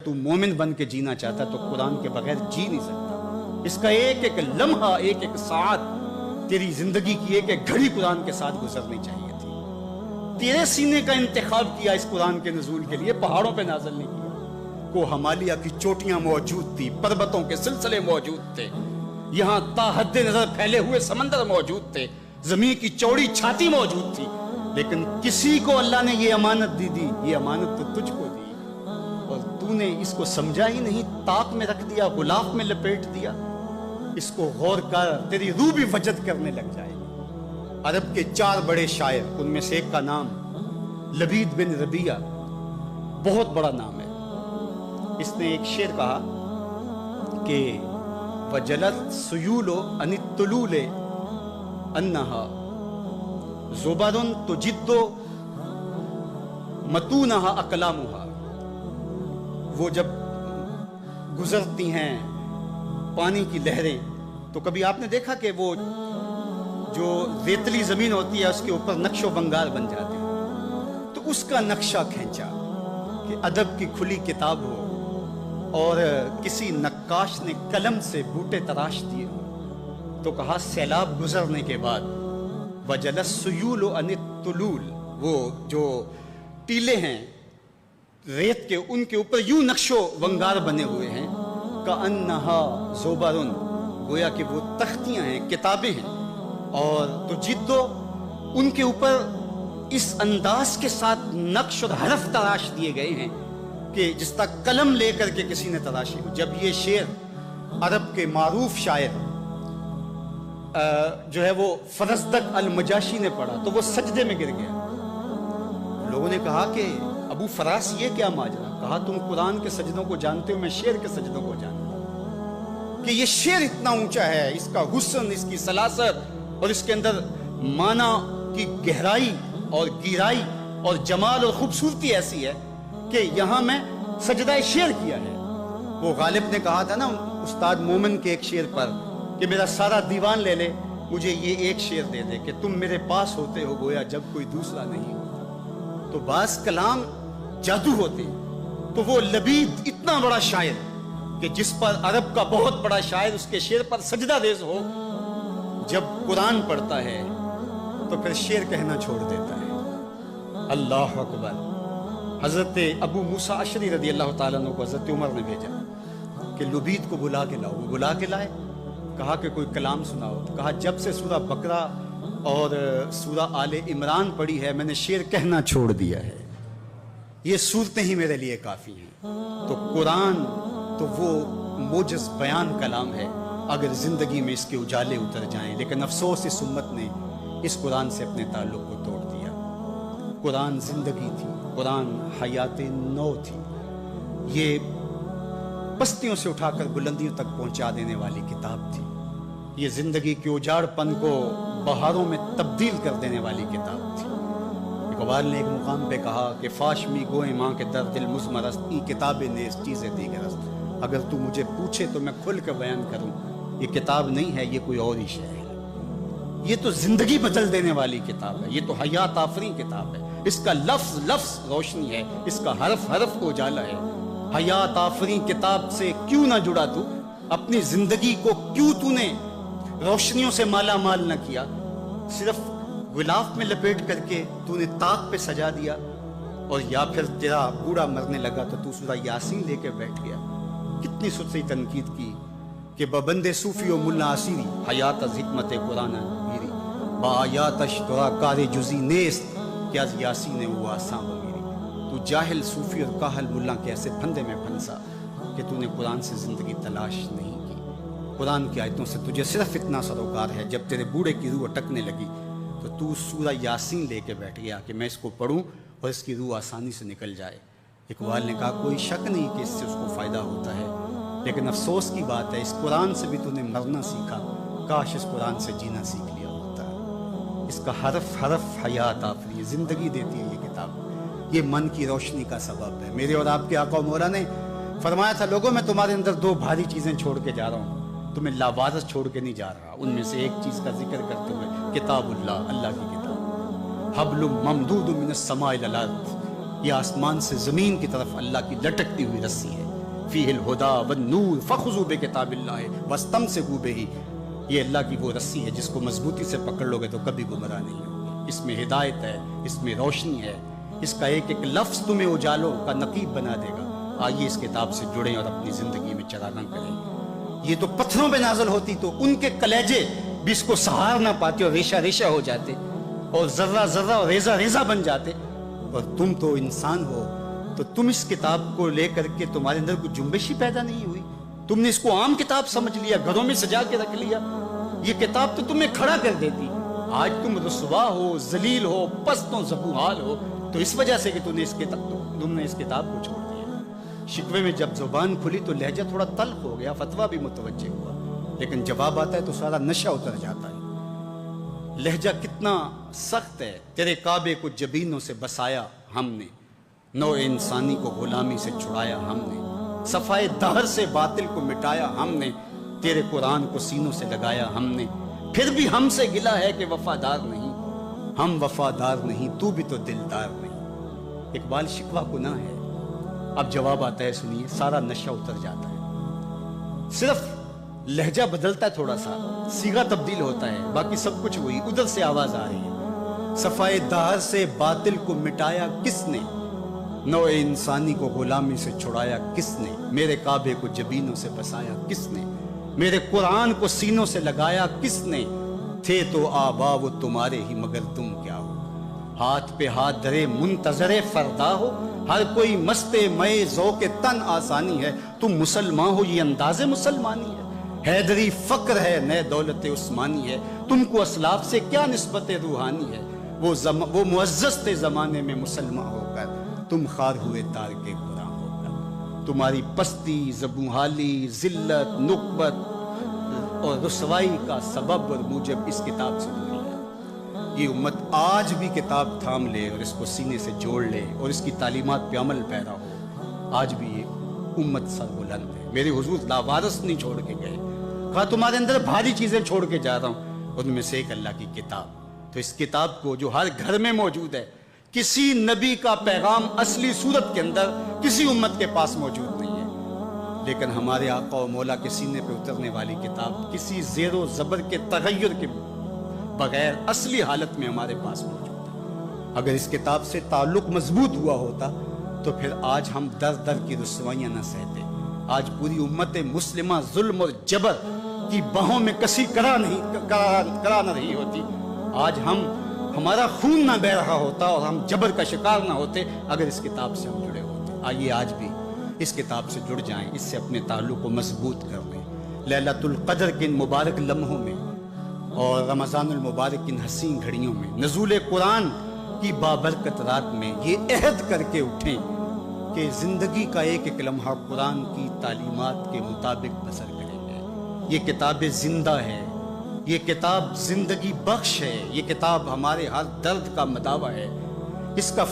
تو مومن بن کے جینا چاہتا تو قرآن کے بغیر جی نہیں سکتا. اس کا ایک ایک لمحہ، ایک ایک ساعت، تیری زندگی کی ایک ایک گھڑی قرآن کے ساتھ گزرنی چاہیے تھی. تیرے سینے کا انتخاب کیا اس قرآن کے نزول کے لیے، پہاڑوں پہ نازل نہیں کیا. کو ہمالیہ کی چوٹیاں موجود تھی، پربتوں کے سلسلے موجود تھے، یہاں تا حد نظر پھیلے ہوئے سمندر موجود تھے، زمین کی چوڑی چھاتی موجود تھی، لیکن کسی کو اللہ نے یہ امانت دی، یہ امانت تو تجھ کو دی، اور تو نے اس کو سمجھا ہی نہیں، طاق میں رکھ دیا، غلاف میں لپیٹ دیا. اس کو غور کر، تیری روح بھی وجد کرنے لگ جائے گی. عرب کے 4 بڑے شاعر، ان میں سے ایک کا نام لبید بن ربیعہ، بہت بڑا نام ہے. اس نے ایک شعر کہا کہ وجلت سیول عن الطلول انہا زبر تجد متونہا اقلامہا. وہ جب گزرتی ہیں پانی کی لہریں تو کبھی آپ نے دیکھا کہ وہ جو ریتلی زمین ہوتی ہے اس کے اوپر نقش و بنگال بن جاتے ہیں. تو اس کا نقشہ کھینچا کہ ادب کی کھلی کتاب ہو اور کسی نقاش نے قلم سے بوٹے تراش دیے ہو، تو کہا سیلاب گزرنے کے بعد وجلس سیول عن الطلول، وہ جو ٹیلے ہیں ریت کے، ان کے اوپر یوں نقش و بنگار بنے ہوئے ہیں، کأنہا زبر، گویا کہ وہ تختیاں ہیں، کتابیں ہیں، اور تو جدو ان کے اوپر اس انداز کے ساتھ نقش اور حرف تراش دیے گئے ہیں کہ جس طرح قلم لے کر کے کسی نے تراشی ہو. جب یہ شعر عرب کے معروف شاعر جو ہے وہ فرزدق المجاشی نے پڑھا تو وہ سجدے میں گر گیا. لوگوں نے کہا کہ ابو فراس یہ کیا ماجرا؟ کہا تم قرآن کے سجدوں کو جانتے ہو، میں شعر کے سجدوں کو جانتا ہوں کہ یہ شعر اتنا اونچا ہے، اس کا حسن، اس کی سلاست اور اس کے اندر معنی کی گہرائی اور گہرائی اور جمال اور خوبصورتی ایسی ہے کہ یہاں میں سجدہ شعر کیا ہے. وہ غالب نے کہا تھا نا استاد مومن کے ایک شعر پر کہ میرا سارا دیوان لے لے، مجھے یہ ایک شعر دے دے کہ تم میرے پاس ہوتے ہو گویا جب کوئی دوسرا نہیں ہوتا. تو بعض کلام جادو ہوتے، تو وہ لبید اتنا بڑا شاعر کہ جس پر عرب کا بہت بڑا شاعر اس کے شعر پر سجدہ ریز ہو، جب قرآن پڑھتا ہے تو پھر شعر کہنا چھوڑ دیتا ہے. اللہ اکبر. حضرت ابو موسیٰ اشعری رضی اللہ تعالیٰ عنہ کو حضرت عمر نے بھیجا کہ لبید کو بلا کے لاؤ. وہ بلا کے لائے، کہا کہ کوئی کلام سناؤ. کہا جب سے سورہ بقرہ اور سورہ آل عمران پڑھی ہے میں نے شعر کہنا چھوڑ دیا ہے، یہ صورتیں ہی میرے لیے کافی ہیں. تو قرآن تو وہ موجز بیان کلام ہے اگر زندگی میں اس کے اجالے اتر جائیں، لیکن افسوس اس امت نے اس قرآن سے اپنے تعلق کو توڑ دیا. قرآن زندگی تھی، قرآن حیات نو تھی، یہ پستیوں سے اٹھا کر بلندیوں تک پہنچا دینے والی کتاب تھی، یہ زندگی کے اجاڑ پن کو بہاروں میں تبدیل کر دینے والی کتاب تھی. اقبال نے ایک مقام پہ کہا کہ فاش می گوئیں ماں کے در دل مزمرست، ای کتاب نیز چیزیں دیگرست. اگر تو مجھے پوچھے تو میں کھل کے بیان کروں، یہ کتاب نہیں ہے، یہ کوئی اور ہی شے ہے. یہ تو زندگی بدل دینے والی کتاب ہے، یہ تو حیات آفرین کتاب ہے. اس کا لفظ لفظ روشنی ہے، اس کا حرف حرف کو اجالا ہے. حیات آفرین کتاب سے کیوں نہ جڑا تو؟ اپنی زندگی کو کیوں تو نے روشنیوں سے مالا مال نہ کیا؟ صرف غلاف میں لپیٹ کر کے تو نے طاق پہ سجا دیا، اور یا پھر تیرا بوڑھا مرنے لگا تو سورہ یاسین لے کے بیٹھ گیا. کتنی سچی تنقید کی کہ ببند صوفی و ملا اسیری حیات از حکمت قرآن میری با آیاتش ترا کار جزی نیست کہ از یاسین وہ آسان میری. تو جاہل صوفی اور کاہل ملا کے ایسے پھندے میں پھنسا کہ تو نے قرآن سے زندگی تلاش نہیں کی. قرآن کی آیتوں سے تجھے صرف اتنا سروکار ہے، جب تیرے بوڑھے کی روح اٹکنے لگی تو سورہ یاسین لے کے بیٹھ گیا کہ میں اس کو پڑھوں اور اس کی روح آسانی سے نکل جائے. اقبال نے کہا کوئی شک نہیں کہ اس سے اس کو فائدہ ہوتا ہے، لیکن افسوس کی بات ہے اس قرآن سے بھی تو نے مرنا سیکھا، کاش اس قرآن سے جینا سیکھ لیا ہوتا. اس کا حرف حرف حیات آفری، زندگی دیتی ہے یہ کتاب. یہ من کی روشنی کا سبب ہے. میرے اور آپ کے آقا و مولا نے فرمایا تھا لوگوں میں تمہارے اندر 2 بھاری چیزیں چھوڑ کے جا رہا ہوں، تمہیں لاوارث چھوڑ کے نہیں جا رہا. ان میں سے ایک چیز کا ذکر کرتے ہوئے کتاب اللہ، اللہ کی کتاب، حبل ممدود من السماء الی الارض، یہ آسمان سے زمین کی طرف اللہ کی لٹکتی ہوئی رسی ہے. فیہ الہدا والنور فخذوا بکتاب اللہ واستمسکوا بہ. یہ اللہ کی وہ رسی ہے جس کو مضبوطی سے پکڑ لو گے تو کبھی گمراہ نہیں ہوگے. اس میں ہدایت ہے, اس میں روشنی ہے, اس کا ایک ایک لفظ تمہیں اجالوں کا نقیب بنا دے گا. آئیے اس کتاب سے جڑیں اور اپنی زندگی میں چراغاں کریں. یہ تو پتھروں پہ نازل ہوتی تو ان کے کلیجے بھی اس کو سہار نہ پاتے اور ریشہ ریشہ ہو جاتے اور ذرہ ذرہ اور ریزہ ریزہ بن جاتے. اور تم تو انسان ہو, تو تم اس کتاب کو لے کر کے تمہارے اندر کوئی جنبش ہی پیدا نہیں ہوئی. تم نے اس کو عام کتاب سمجھ لیا, گھروں میں سجا کے رکھ لیا. یہ کتاب تو تمہیں کھڑا کر دیتی. آج تم رسوا ہو, ذلیل ہو, پست و زبوحال ہو, تو اس وجہ سے کہ تم نے اس کتاب کو چھوڑ دیا. شکوے میں جب زبان کھلی تو لہجہ تھوڑا تلخ ہو گیا, فتویٰ بھی متوجہ ہوا, لیکن جواب آتا ہے تو سارا نشہ اتر جاتا ہے. لہجہ کتنا سخت ہے. تیرے کعبے کو جبینوں سے بسایا ہم نے, نو انسانی کو غلامی سے چھڑایا ہم نے, صفائے دہر سے باطل کو مٹایا ہم نے, تیرے قرآن کو سینوں سے لگایا ہم نے. پھر بھی ہم سے گلا ہے کہ وفادار نہیں. ہم وفادار نہیں, تو بھی تو دلدار نہیں. اقبال شکوہ گناہ ہے. اب جواب آتا ہے, سنیے. سارا نشہ اتر جاتا ہے, صرف لہجہ بدلتا ہے, تھوڑا سا صیغہ تبدیل ہوتا ہے, باقی سب کچھ وہی. ادھر سے آواز آ رہی ہے, صفائے دہر سے باطل کو مٹایا کس نے, نو انسانی کو غلامی سے چھڑایا کس نے, میرے کعبے کو جبینوں سے بسایا کس نے, میرے قرآن کو سینوں سے لگایا کس نے. تھے تو آبا وہ تمہارے ہی مگر تم کیا ہو, ہاتھ پہ ہاتھ دھرے منتظر فردا ہو, ہر کوئی مست مئے ذوق تن آسانی ہے. تم مسلمان ہو یہ انداز مسلمانی ہے, حیدری فقر ہے نئے دولت عثمانی ہے. تم کو اسلاف سے کیا نسبت روحانی ہے, وہ معزز تھے زمانے میں مسلمان ہو کر, تم خار ہوئے تار کے قرآن ہو کر. تمہاری پستی, زبوحالی, ذلت, نقبت اور رسوائی کا سبب اور موجب اس کتاب سے دوری ہے. یہ امت آج بھی کتاب تھام لے اور اس کو سینے سے جوڑ لے اور اس کی تعلیمات پہ عمل پیرا ہو, آج بھی یہ امت سربلند ہے. میرے حضور لاوارث نہیں چھوڑ کے گئے, کہا تمہارے اندر بھاری چیزیں چھوڑ کے جا رہا ہوں, ان میں سے ایک اللہ کی کتاب. تو اس کتاب کو جو ہر گھر میں موجود ہے, کسی نبی کا پیغام اصلی صورت کے اندر کسی امت کے پاس موجود نہیں ہے, لیکن ہمارے آقا و مولا کے سینے پہ اترنے والی کتاب کسی زیر و زبر کے تغیر کے بغیر اصلی حالت میں ہمارے پاس موجود ہے. اگر اس کتاب سے تعلق مضبوط ہوا ہوتا تو پھر آج ہم در در کی رسوائیاں نہ سہتے, آج پوری امت مسلمہ ظلم اور جبر کی باہوں میں کسی کرا نہ رہی ہوتی, آج ہمارا خون نہ بہ رہا ہوتا اور ہم جبر کا شکار نہ ہوتے اگر اس کتاب سے ہم جڑے ہوتے. آئیے آج بھی اس کتاب سے جڑ جائیں, اس سے اپنے تعلق کو مضبوط کر لیں. لیلۃ القدر کے ان مبارک لمحوں میں اور رمضان المبارک ان حسین گھڑیوں میں, نزول قرآن کی بابرکت رات میں یہ عہد کر کے اٹھیں کہ زندگی کا ایک ایک لمحہ قرآن کی تعلیمات کے مطابق بسر کریں گے. یہ کتاب زندہ ہے, یہ کتاب زندگی بخش ہے, یہ کتاب ہمارے ہر درد کا مداوا ہے. اس کا